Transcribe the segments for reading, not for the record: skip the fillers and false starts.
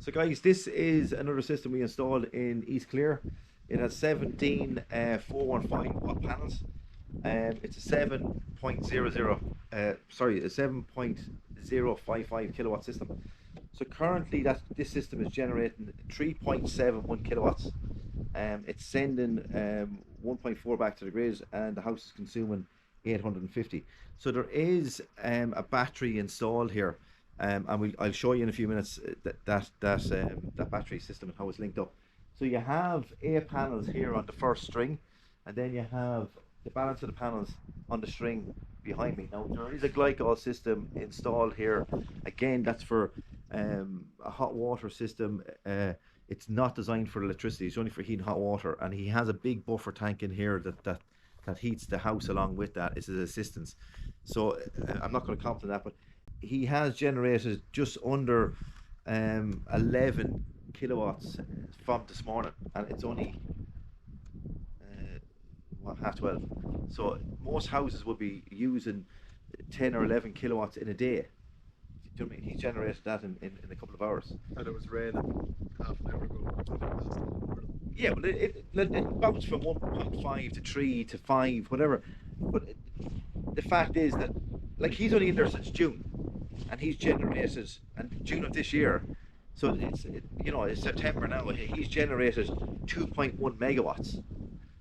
So guys, this is another system we installed in East Clare. It has 17 415 watt panels. It's a 7.55 kilowatt system. So currently this system is generating 3.71 kilowatts. It's sending 1.4 back to the grid, and the house is consuming 850. So there is a battery installed here, and I'll show you in a few minutes that battery system and how it's linked up. So you have 8 panels here on the first string, and then you have the balance of the panels on the string behind me. Now there is a glycol system installed here. Again, that's for a hot water system. It's not designed for electricity. It's only for heating hot water, and he has a big buffer tank in here that heats the house along with that. It's his assistance. So I'm not going to comment on that, but he has generated just under 11 kilowatts from this morning, and it's only half 12. So most houses would be using 10 or 11 kilowatts in a day. Do you know what I mean? He generated that in a couple of hours. And it was raining half an hour ago. Yeah, but it bounced from 1.5 to 3 to 5, whatever. But the fact is that, like, he's only in there since June, and he's generated, and June of this year, so it's September now. He's generated 2.1 megawatts.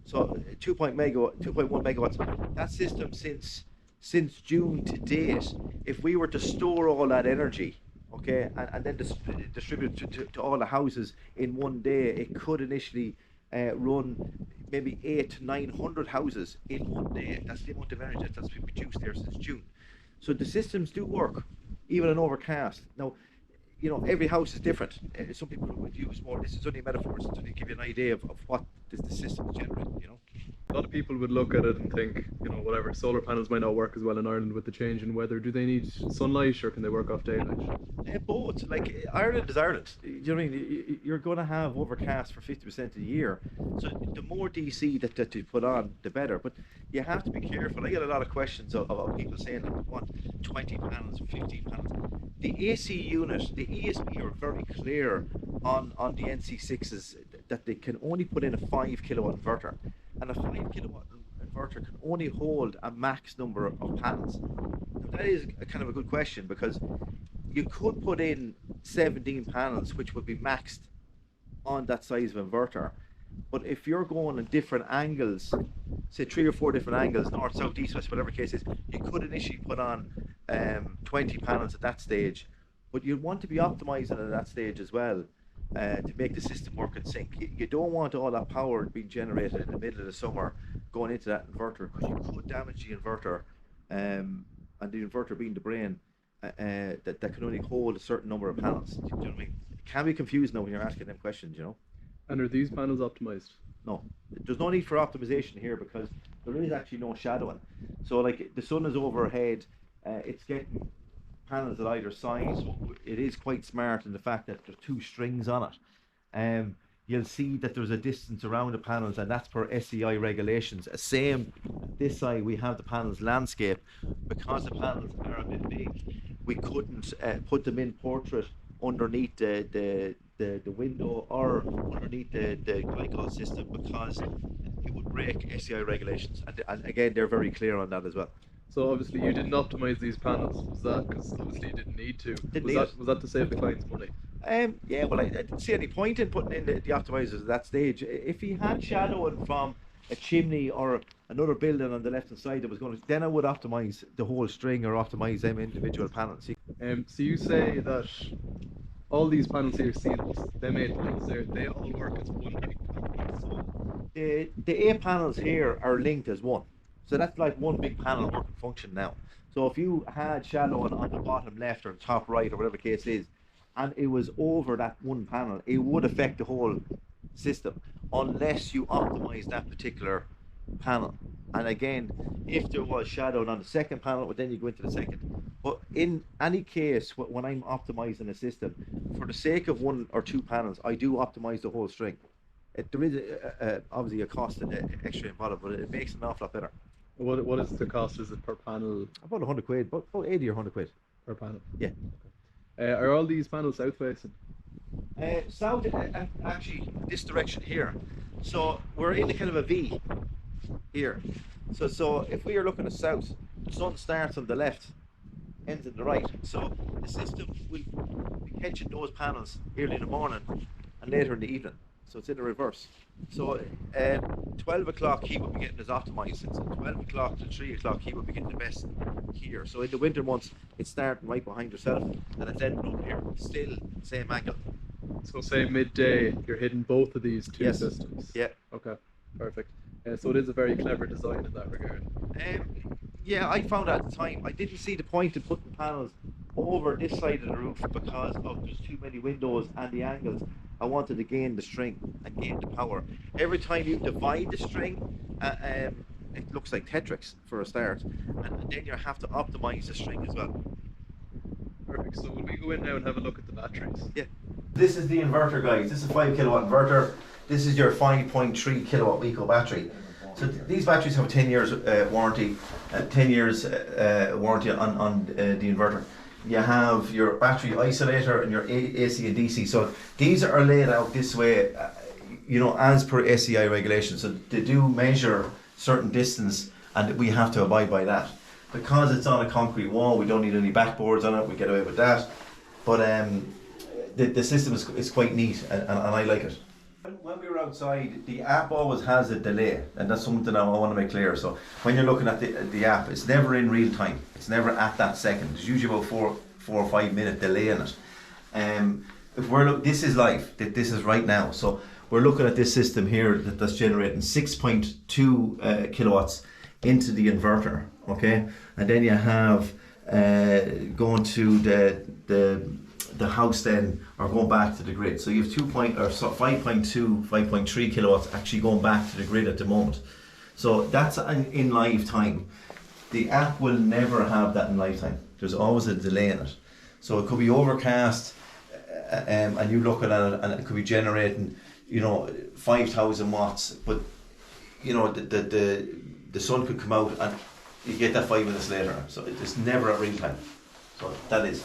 So 2.1 megawatts. That system since June to date, if we were to store all that energy, okay, and then distribute it to all the houses in one day, it could initially run maybe 800 to 900 houses in one day. That's the amount of energy that's been produced there since June. So the systems do work, even in overcast. Now, every house is different. Some people would use more. This is only a metaphor, so to give you an idea of what the system is generating. A lot of people would look at it and think, whatever, solar panels might not work as well in Ireland with the change in weather. Do they need sunlight, or can they work off daylight? Both. Like, Ireland is Ireland. You know what I mean? You're going to have overcast for 50% of the year. So the more DC that you put on, the better. But you have to be careful. I get a lot of questions of people saying that they want 20 panels or 15 panels. The AC unit, the ESP are very clear on the NC6s that they can only put in a 5 kilowatt inverter. And a 5 kilowatt inverter can only hold a max number of panels. Now that is a kind of a good question, because you could put in 17 panels, which would be maxed on that size of inverter. But if you're going at different angles, say 3 or 4 different angles, north, south, east, west, whatever case is, you could initially put on 20 panels at that stage. But you'd want to be optimizing at that stage as well, to make the system work in sync. You don't want all that power being generated in the middle of the summer going into that inverter, because you could damage the inverter, and the inverter being the brain, that can only hold a certain number of panels. Do you know what I mean? It can be confusing now when you're asking them questions, And are these panels optimized? No, there's no need for optimization here, because there is actually no shadowing. So, like, the sun is overhead, it's getting panels at either side, so it is quite smart in the fact that there's 2 strings on it. You'll see that there's a distance around the panels, and that's per SEI regulations. Same this side, we have the panels landscape. Because the panels are a bit big, we couldn't put them in portrait underneath the window or underneath the glycol system, because it would break SEI regulations, and again, they're very clear on that as well. So obviously you didn't optimize these panels. Was that because obviously you didn't need to? Was that to save the client's money? Yeah, well, I didn't see any point in putting in the optimizers at that stage. If he had shadowing from a chimney or another building on the left hand side that was going to, then I would optimize the whole string or optimize them individual panels. So you say that all these panels here, see them 8 panels there, they all work as one big panel. The 8 panels here are linked as one. So that's like one big panel working function now. So if you had shadowing on the bottom left or top right or whatever case it is, and it was over that one panel, it would affect the whole system unless you optimize that particular panel. And again, if there was shadowing on the second panel, well, then you go into the second. But in any case, when I'm optimizing a system, for the sake of 1 or 2 panels, I do optimize the whole string. There is obviously a cost and extra involved, but it makes it an awful lot better. What is the cost? Is it per panel? About 100 quid, about 80 or 100 quid. Per panel? Yeah. Are all these panels south facing? South, actually, this direction here. So we're in a kind of a V here. So if we are looking at south, the sun starts on the left, ends on the right. So the system will be catching those panels early in the morning and later in the evening. So it's in the reverse. So 12 o'clock he will be getting his optimized. So 12 o'clock to 3 o'clock he will be getting the best here. So in the winter months it's starting right behind yourself and it's ending up here. Still same angle. So say midday, you're hitting both of these two Yes. systems. Yeah. Okay, perfect. So it is a very clever design in that regard. Yeah, I found out at the time I didn't see the point in putting panels over this side of the roof because of there's too many windows and the angles. I wanted to gain the string and gain the power. Every time you divide the string, it looks like Tetris for a start, and then you have to optimize the string as well. Perfect. So will we go in now and have a look at the batteries? Yeah. This is the inverter, guys. This is a 5 kilowatt inverter. This is your 5.3 kilowatt eco battery. So these batteries have a 10 years warranty, 10 years warranty on the inverter. You have your battery isolator and your AC and DC. So these are laid out this way, as per SEI regulations. So they do measure certain distance, and we have to abide by that. Because it's on a concrete wall, we don't need any backboards on it. We get away with that. But the system is quite neat, and I like it. When we were outside, the app always has a delay, and that's something I want to make clear. So when you're looking at the app, it's never in real time. It's never at that second. There's usually about 4 or 5 minute delay in it. This is live. This is right now. So we're looking at this system here that's generating 6.2 kilowatts into the inverter. Okay, and then you have going to the house then, or going back to the grid. So you have 5.3 kilowatts actually going back to the grid at the moment. So that's in live time. The app will never have that in live time. There's always a delay in it. So it could be overcast, and you look at it, and it could be generating, 5,000 watts, but the sun could come out and you get that 5 minutes later. So it's never at real time. So that is.